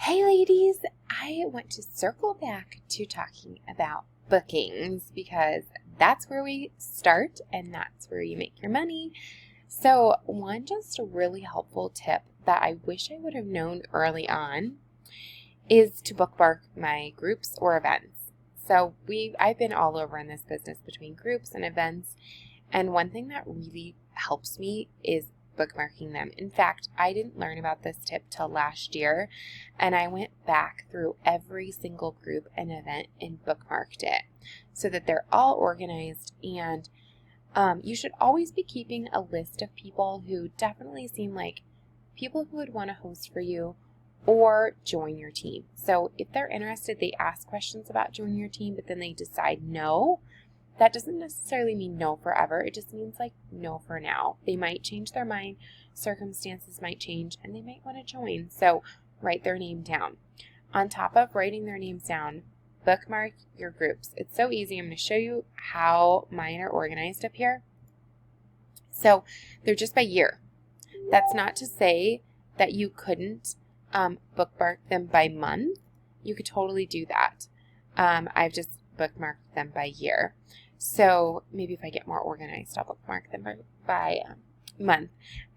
Hey ladies, I want to circle back to talking about bookings because that's where we start and that's where you make your money. So one just really helpful tip that I wish I would have known early on is to bookmark my groups or events. So I've been all over in this business between groups and events, and one thing that really helps me is bookmarking them. In fact, I didn't learn about this tip till last year, and I went back through every single group and event and bookmarked it so that they're all organized. And you should always be keeping a list of people who definitely seem like people who would want to host for you or join your team. So if they're interested, they ask questions about joining your team, but then they decide no. That doesn't necessarily mean no forever. It just means like no for now. They might change their mind, circumstances might change, and they might want to join. So write their name down. On top of writing their names down, bookmark your groups. It's so easy. I'm going to show you how mine are organized up here. So they're just by year. That's not to say that you couldn't bookmark them by month. You could totally do that. I've just bookmarked them by year. So maybe if I get more organized, I'll bookmark them by month.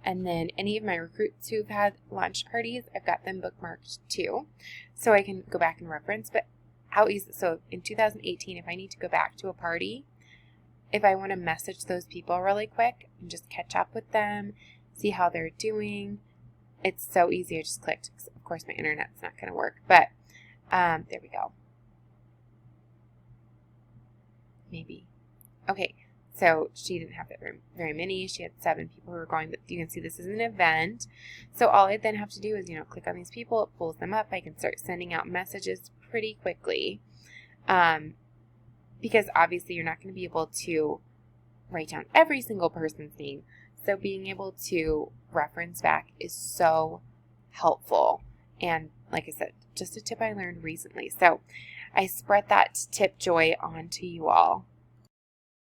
And then any of my recruits who've had launch parties, I've got them bookmarked too. So I can go back and reference. But how easy, so in 2018, if I need to go back to a party, if I want to message those people really quick and just catch up with them, see how they're doing, it's so easy. I just clicked. Of course, my internet's not going to work, but there we go. Maybe. Okay, so she didn't have very many. She had 7 people who were going, but you can see this is an event. So all I then have to do is, click on these people. It pulls them up. I can start sending out messages pretty quickly because obviously you're not going to be able to write down every single person's name. So being able to reference back is so helpful. And like I said, just a tip I learned recently. So I spread that tip joy on to you all.